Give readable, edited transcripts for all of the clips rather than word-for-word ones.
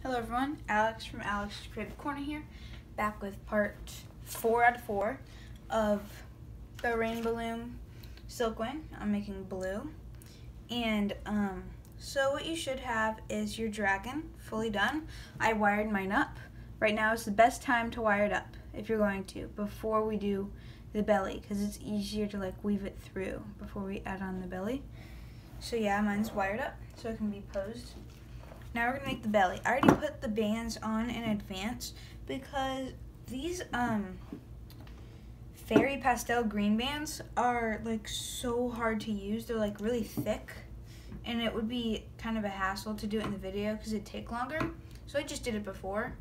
Hello everyone, Alex from Alex's Creative Corner here, back with part 4 out of 4 of the Rainbow Loom SilkWing. I'm making blue. And so what you should have is your dragon fully done. I wired mine up. Right now is the best time to wire it up, if you're going to, before we do the belly, because it's easier to like weave it through before we add on the belly. So yeah, mine's wired up so it can be posed. Now we're gonna make the belly. I already put the bands on in advance because these fairy pastel green bands are like so hard to use. They're like really thick and it would be kind of a hassle to do it in the video because it'd take longer. So I just did it before.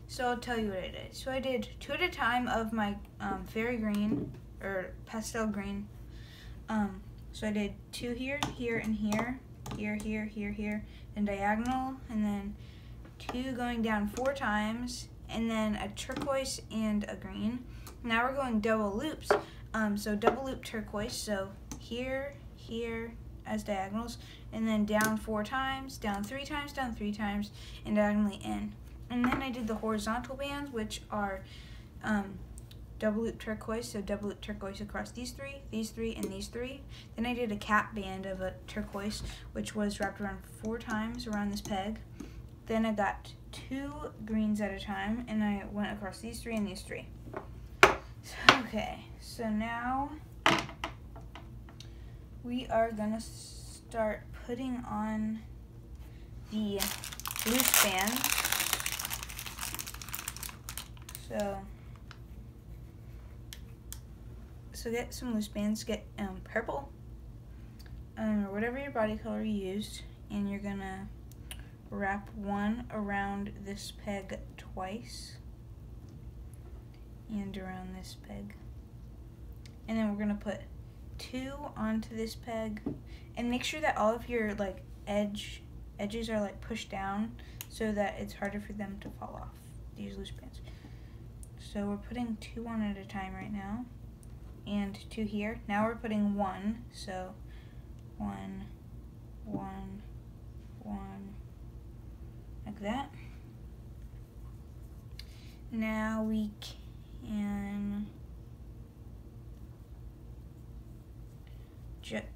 So I'll tell you what I did. So I did 2 at a time of my fairy green or pastel green. So I did 2 here, here, and here. Here, here, here, here, and diagonal, and then 2 going down 4 times, and then a turquoise and a green. Now we're going double loops, so double loop turquoise, so here, here as diagonals, and then down 4 times, down 3 times, down 3 times, and diagonally in. And then I did the horizontal bands, which are double loop turquoise, so double loop turquoise across these 3, and these 3. Then I did a cap band of a turquoise, which was wrapped around 4 times around this peg. Then I got 2 greens at a time, and I went across these 3 and these 3. Okay, so now we are gonna start putting on the loose bands. So get some loose bands, get purple, or whatever your body color you used, and you're gonna wrap 1 around this peg twice, and around this peg. And then we're gonna put 2 onto this peg, and make sure that all of your like edges are like pushed down so that it's harder for them to fall off, these loose bands. So we're putting 2 on at a time right now. And 2 here. Now we're putting 1, so 1, 1, 1, like that. Now we can,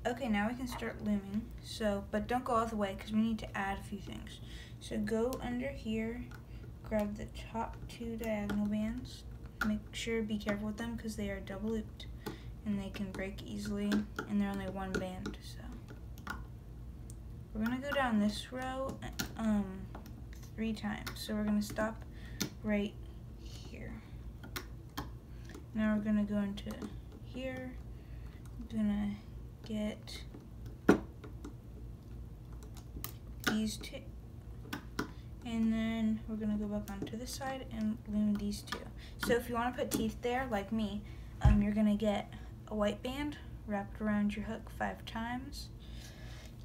okay, now we can start looming. So, but don't go all the way because we need to add a few things. So go under here, grab the top 2 diagonal bands. Make sure, be careful with them because they are double looped and they can break easily, and they're only 1 band. So we're gonna go down this row 3 times. So we're gonna stop right here. Now we're gonna go into here. I'm gonna get these 2. And then we're gonna go back onto this side and loom these 2. So if you wanna put teeth there, like me, you're gonna get a white band wrapped around your hook 5 times.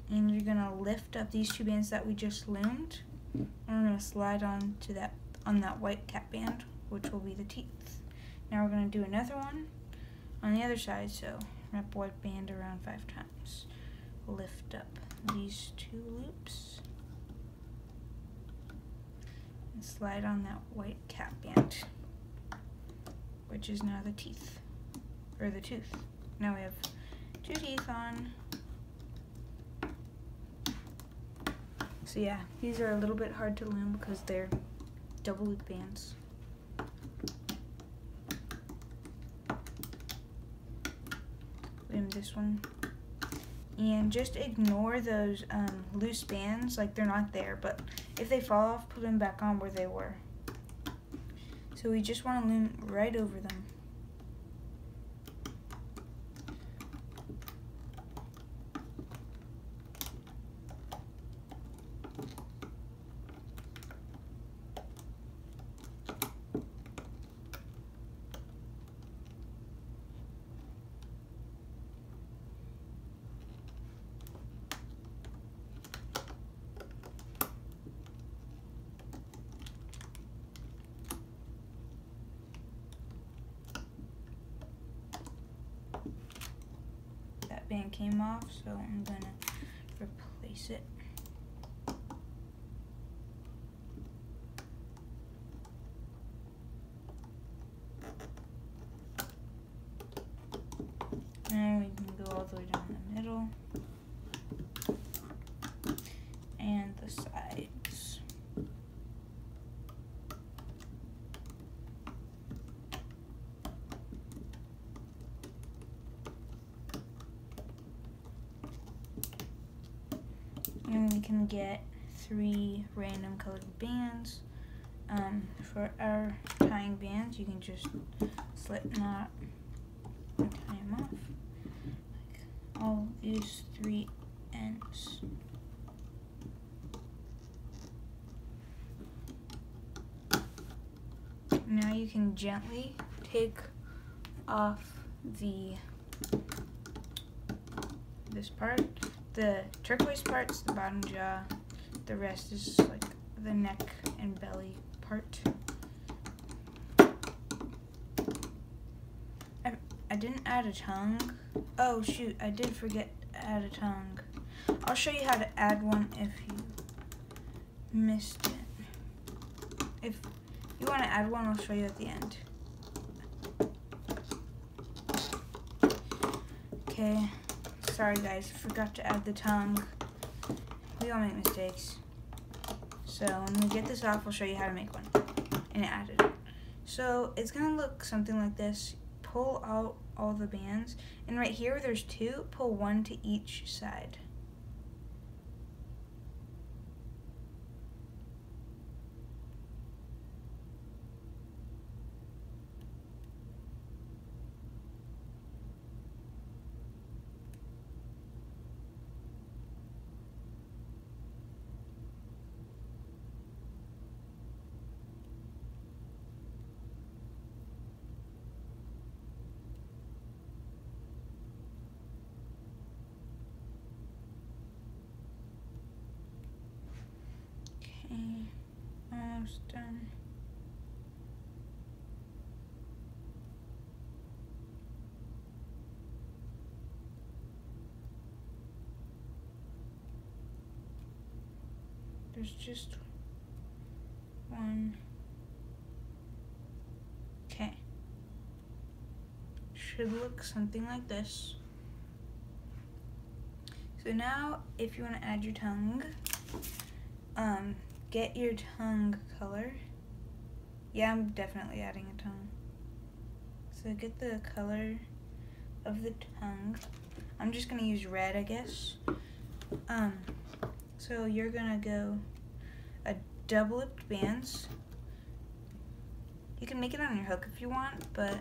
And you're gonna lift up these 2 bands that we just loomed. And we're gonna slide on that white cap band, which will be the teeth. Now we're gonna do another one on the other side, so wrap white band around 5 times. Lift up these 2 loops. And slide on that white cap band, which is now the teeth, or the tooth. Now we have 2 teeth on. So yeah, these are a little bit hard to loom because they're double loop bands. Loom this one. And just ignore those loose bands, like they're not there, but if they fall off, put them back on where they were. So we just want to loom right over them. Band came off, so I'm gonna replace it. get 3 random colored bands. For our tying bands, you can just slip knot and tie them off. I'll use 3 ends. Now you can gently take off this part. The turquoise part's the bottom jaw. The rest is like the neck and belly part. I didn't add a tongue. Oh shoot, I did forget to add a tongue. I'll show you how to add one if you missed it. If you want to add one, I'll show you at the end. Okay, sorry guys, I forgot to add the tongue. We all make mistakes. So when we get this off, I'll show you how to make one. And add it. So it's gonna look something like this. Pull out all the bands, and right here there's 2, pull 1 to each side. Okay, almost done. There's just 1. Okay. Should look something like this. So now, if you want to add your tongue, get your tongue color. Yeah, I'm definitely adding a tongue. So get the color of the tongue. I'm just gonna use red, I guess. So you're gonna go a double lipped bands. You can make it on your hook if you want, but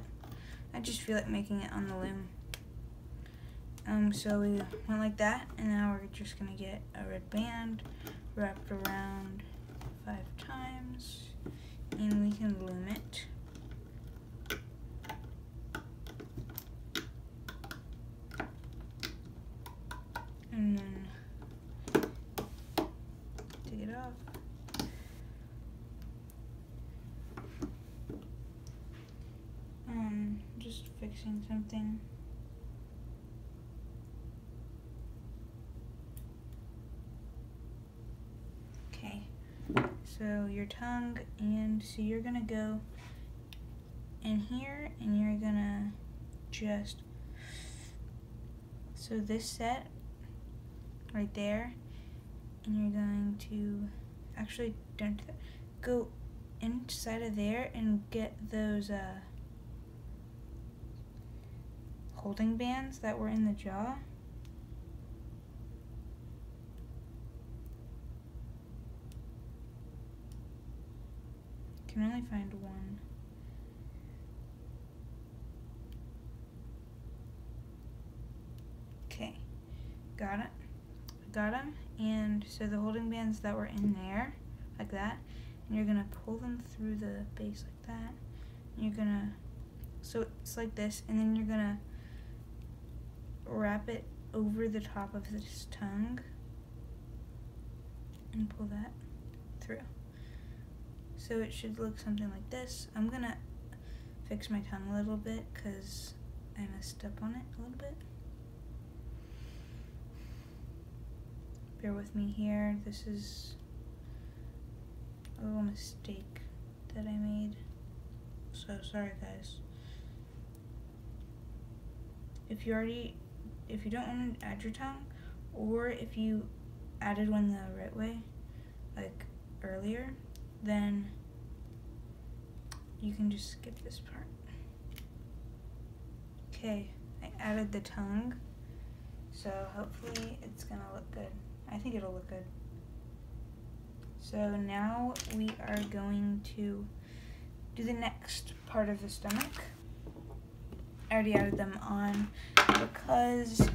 I just feel like making it on the loom. So we went like that, and now we're just gonna get a red band wrapped around 5 times, and we can loom it. And then take it off. Just fixing something. Okay, so your tongue, and so you're gonna go in here, and you're gonna just, so this set right there, and you're going to, actually don't do that, go inside of there and get those holding bands that were in the jaw. Can only find one. Okay, got it. Got them, and so the holding bands that were in there, like that, and you're gonna pull them through the base like that. And you're gonna, so it's like this, and then you're gonna wrap it over the top of this tongue and pull that through. So it should look something like this. I'm gonna fix my tongue a little bit because I messed up on it a little bit. Bear with me here. This is a little mistake that I made. So sorry guys. If you don't want to add your tongue, or if you added one the right way, like earlier, then you can just skip this part. Okay, I added the tongue, so hopefully it's gonna look good. I think it'll look good. So now we are going to do the next part of the stomach. I already added them on because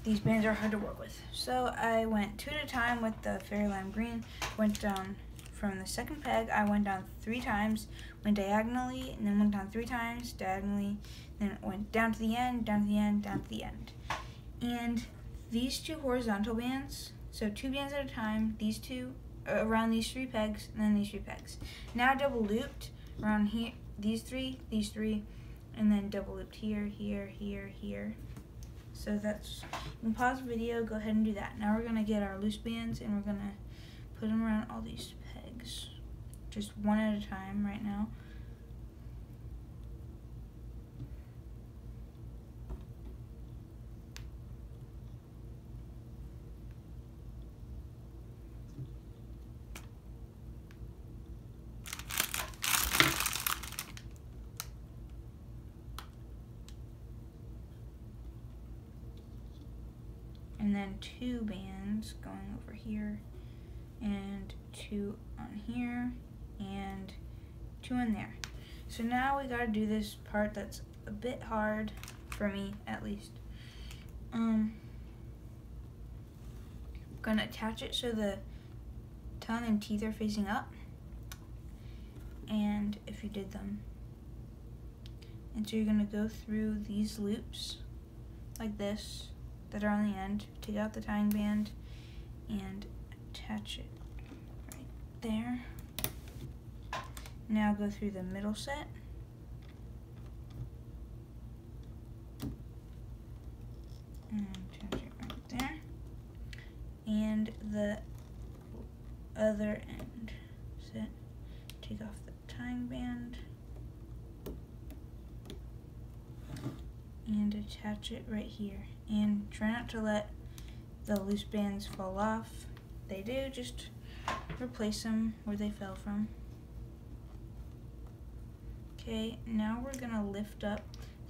these bands are hard to work with. So I went 2 at a time with the Fairy Lime Green, went down from the second peg, I went down 3 times, went diagonally, and then went down 3 times, diagonally, then went down to the end, down to the end, down to the end. And these 2 horizontal bands, so 2 bands at a time, these 2, around these 3 pegs, and then these 3 pegs. Now double looped around here, these 3, and then double looped here, here, here, here. So that's, you can pause the video, go ahead and do that. Now we're gonna get our loose bands and we're gonna put them around all these pegs. Just 1 at a time right now. And then 2 bands going over here, and 2 on here, and 2 in there. So now we gotta do this part that's a bit hard, for me at least. Gonna attach it so the tongue and teeth are facing up, and if you did them. And so you're gonna go through these loops, like this, that are on the end, take out the tying band, and attach it right there. Now go through the middle set. And attach it right there. And the other end set, take off the tying band, and attach it right here. And try not to let the loose bands fall off. They do, just replace them where they fell from. Okay, now we're gonna lift up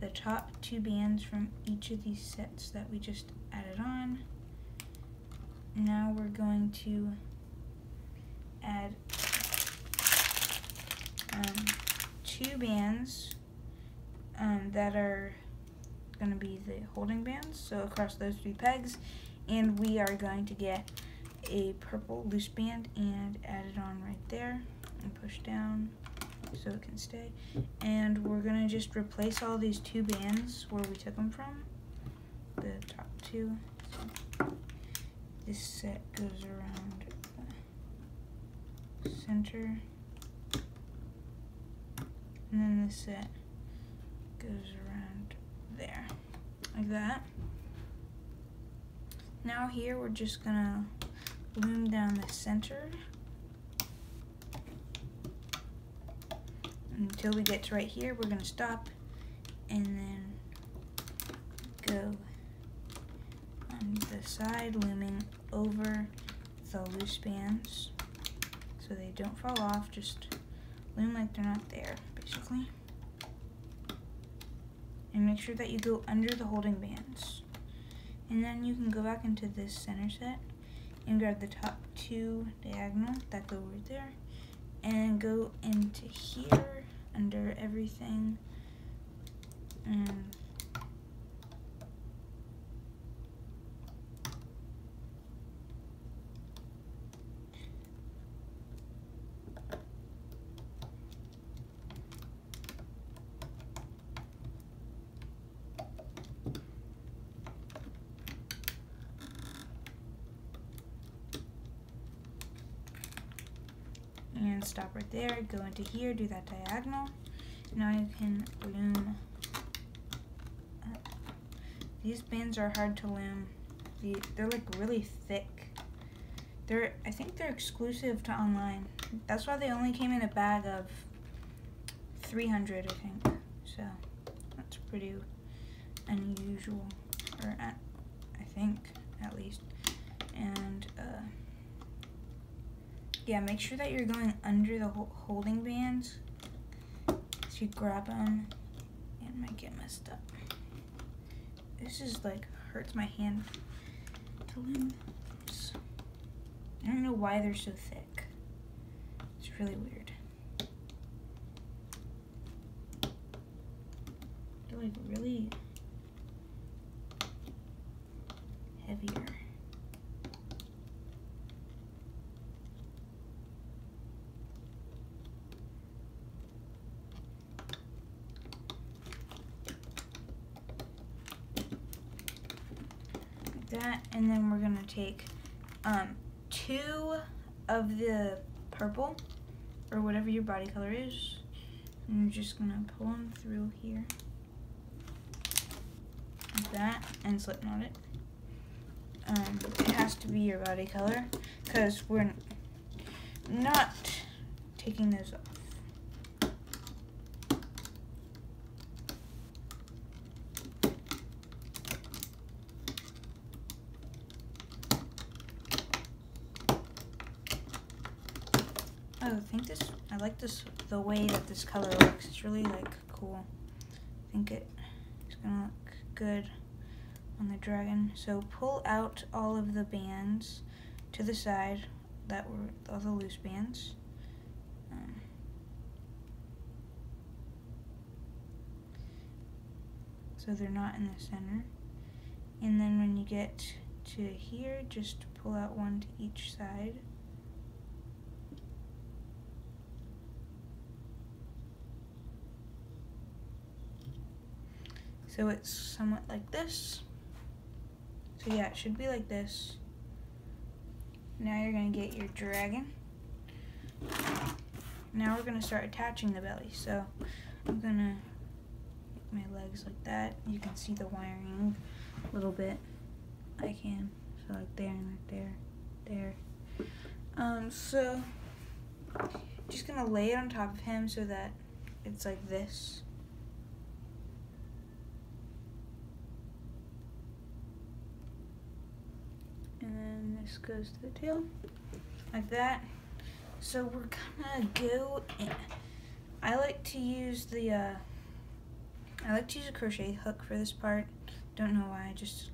the top 2 bands from each of these sets that we just added on. Now we're going to add 2 bands that are going to be the holding bands, so across those 3 pegs, and we are going to get a purple loose band and add it on right there and push down so it can stay. And we're going to just replace all these 2 bands where we took them from, the top 2. So this set goes around the center, and then this set goes around there, like that. Now here we're just gonna loom down the center until we get to right here. We're gonna stop and then go on the side, looming over the loose bands so they don't fall off. Just loom like they're not there, basically. And make sure that you go under the holding bands. And then you can go back into this center set and grab the top 2 diagonal that go right there and go into here under everything and stop right there, go into here, do that diagonal. Now you can loom up. These bands are hard to loom. They're like really thick. I think they're exclusive to online. That's why they only came in a bag of 300, I think. So that's pretty unusual, or I think at least. And yeah, make sure that you're going under the holding bands so you grab them and might get messed up. This is like hurts my hand to loom. I don't know why they're so thick. It's really weird. They're like really heavier. That, and then we're gonna take 2 of the purple or whatever your body color is, and you're just gonna pull them through here like that and slip knot it. It has to be your body color because we're not taking those off. I like this, the way that this color looks. It's really like cool. I think it's gonna look good on the dragon. So pull out all of the bands to the side that were all the loose bands. So they're not in the center. And then when you get to here, just pull out one to each side. So it's somewhat like this. So yeah, it should be like this. Now you're gonna get your dragon. Now we're gonna start attaching the belly. So I'm gonna make my legs like that. You can see the wiring a little bit. I can. So like there and like there, there. So just gonna lay it on top of him so that it's like this. And then this goes to the tail, like that. So we're gonna go in. I like to use a crochet hook for this part. Don't know why, I just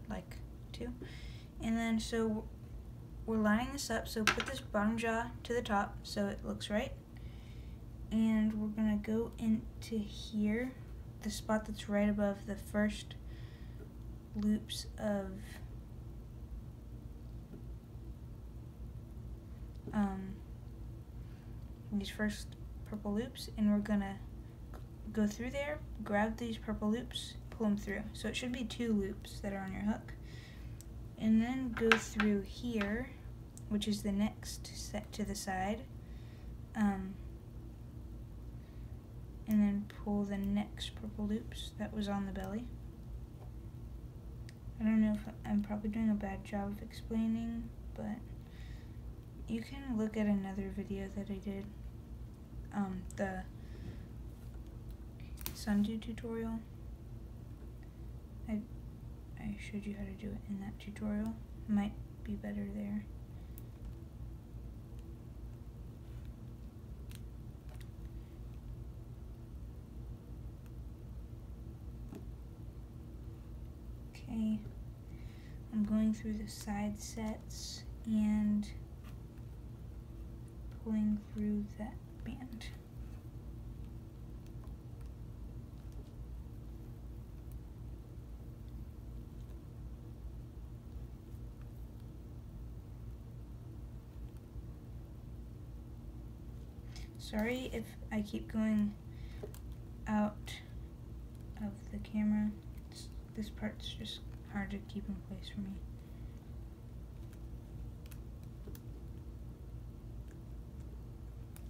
like to. And then so we're lining this up, so put this bottom jaw to the top so it looks right. And we're gonna go into here, the spot that's right above the first loops of these first purple loops, and we're gonna go through there, grab these purple loops, pull them through. So it should be 2 loops that are on your hook. And then go through here, which is the next set to the side, and then pull the next purple loops that was on the belly. I don't know if I'm probably doing a bad job of explaining, but you can look at another video that I did, the sundew tutorial. I showed you how to do it in that tutorial. Might be better there. Okay, I'm going through the side sets and pulling through that band. Sorry if I keep going out of the camera. This part's just hard to keep in place for me.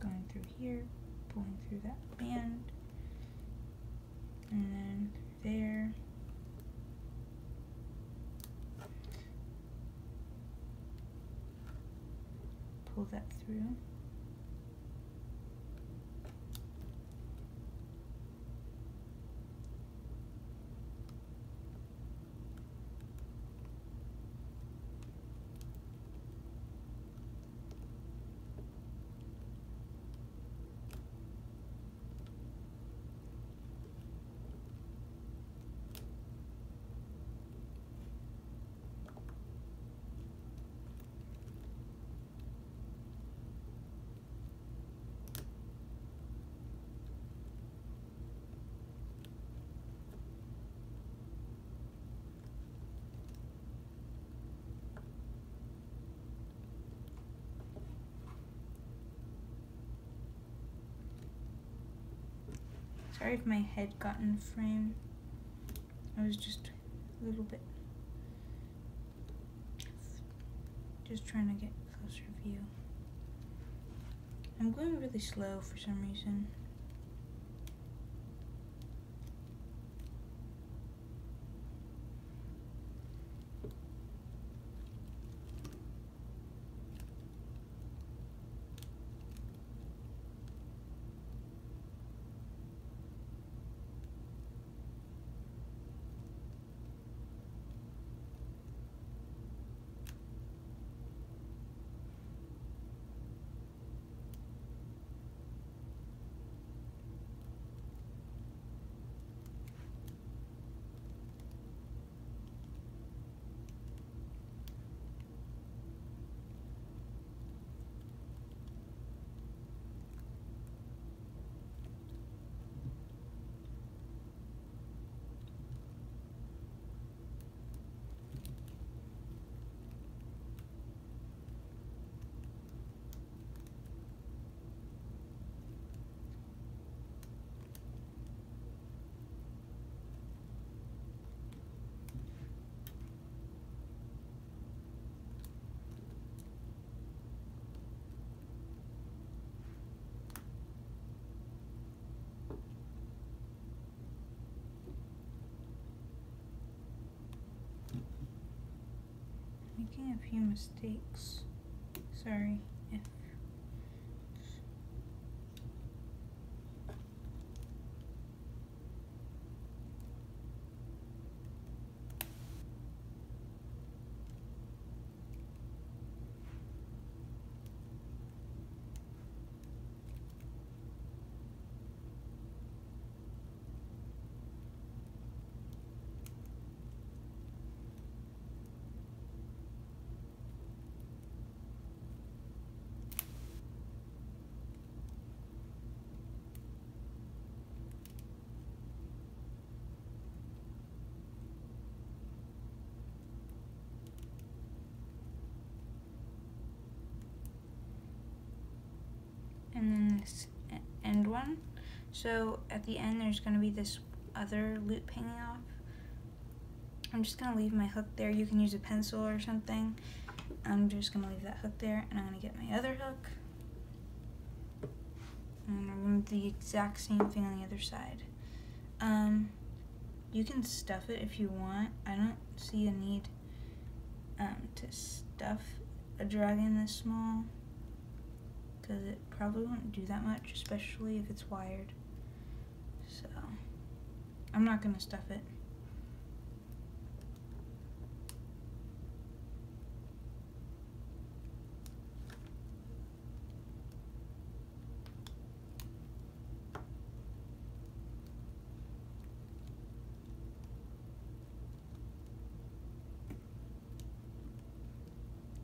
Going through here, pulling through that band, and then through there. Pull that through. Sorry if my head got in frame. I was just a little bit just trying to get closer view. I'm going really slow for some reason. Making a few mistakes. Sorry if and then this end one. So at the end there's going to be this other loop hanging off. I'm just going to leave my hook there. You can use a pencil or something. I'm just going to leave that hook there, and I'm going to get my other hook. And I'm going to do the exact same thing on the other side. You can stuff it if you want. I don't see a need to stuff a dragon this small, because it probably won't do that much, especially if it's wired. So I'm not going to stuff it.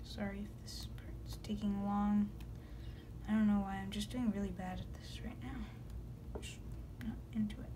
Sorry if this part's taking long. I don't know why, I'm just doing really bad at this right now. Just not into it.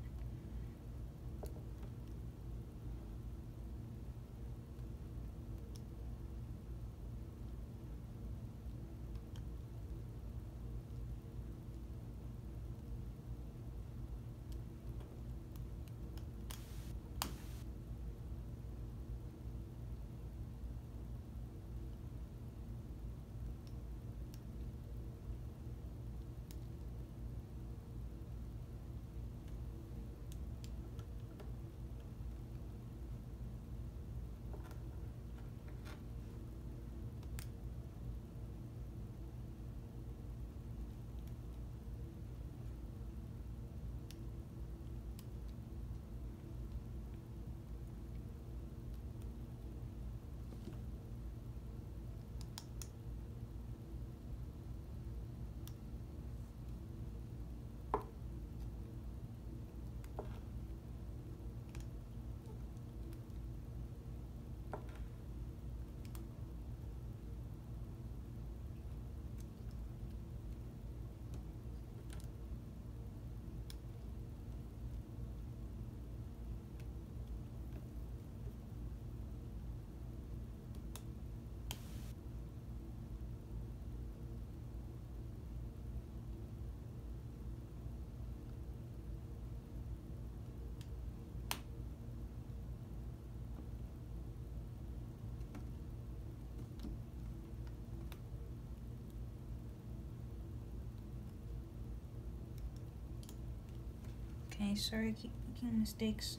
Anyways, sorry I keep making mistakes.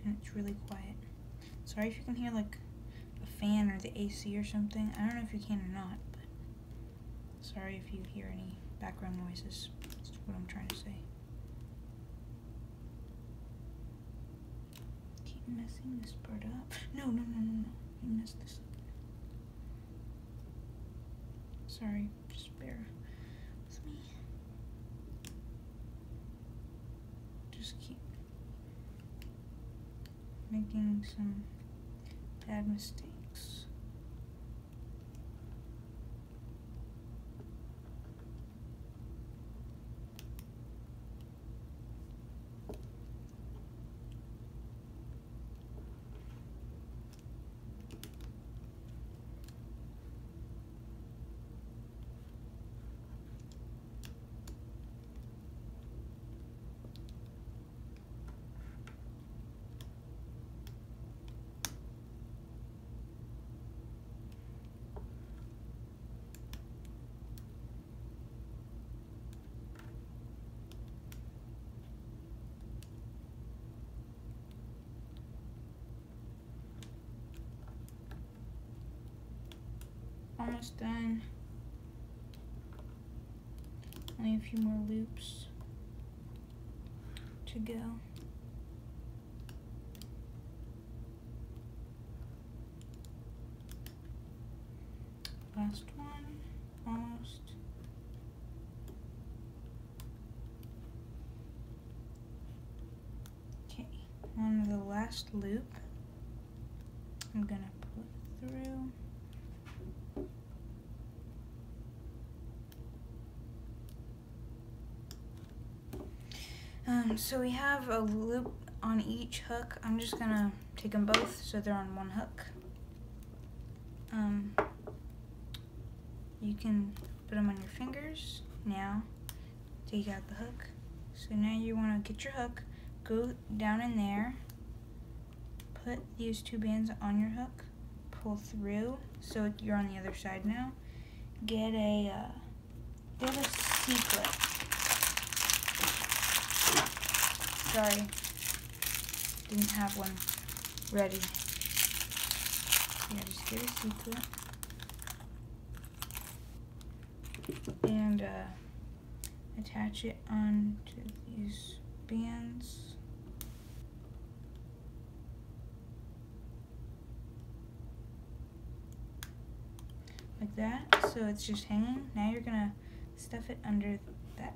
And it's really quiet. Sorry if you can hear like a fan or the AC or something. I don't know if you can or not, but sorry if you hear any background noises. That's what I'm trying to say. Keep messing this part up. No. You messed this up. Sorry, just bear with me. Just keep making some bad mistakes. Almost done. Only a few more loops to go. Last one, almost. Okay, on the last loop, I'm gonna put through. So we have a loop on each hook. I'm just gonna take them both so they're on one hook. You can put them on your fingers. Now, take out the hook. So now you wanna get your hook, go down in there, put these two bands on your hook, pull through, so you're on the other side now. Get a C-clip. Sorry, didn't have one ready. Yeah, just get a C-clip and attach it onto these bands. Like that, so it's just hanging. Now you're gonna stuff it under that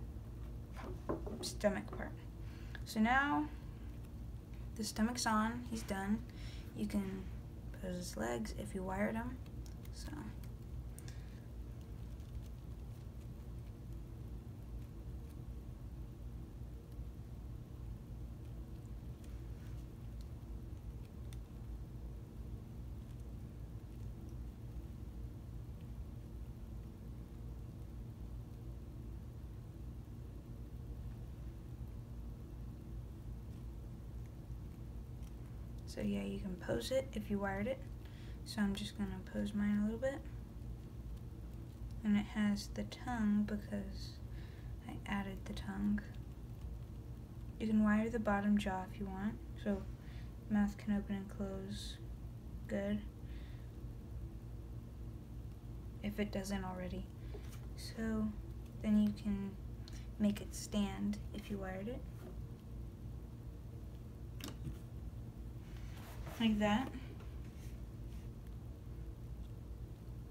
stomach part. So now the stomach's on, he's done. You can pose his legs if you wired them. So yeah, you can pose it if you wired it. So I'm just gonna pose mine a little bit. And it has the tongue because I added the tongue. You can wire the bottom jaw if you want, so mouth can open and close good, if it doesn't already. So then you can make it stand if you wired it. Like that.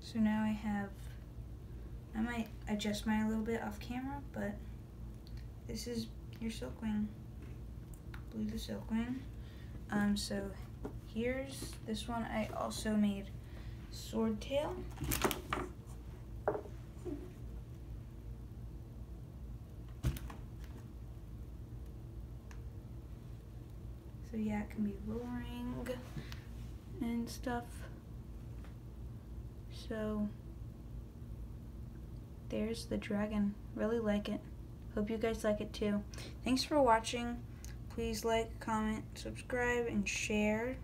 So now I might adjust mine a little bit off camera, but this is your SilkWing. Blue the SilkWing. So here's this one. I also made sword tail. So yeah, it can be roaring and stuff. So there's the dragon. Really like it. Hope you guys like it too. Thanks for watching. Please like, comment, subscribe, and share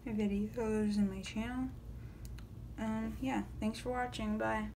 my videos in my channel. Yeah, thanks for watching. Bye.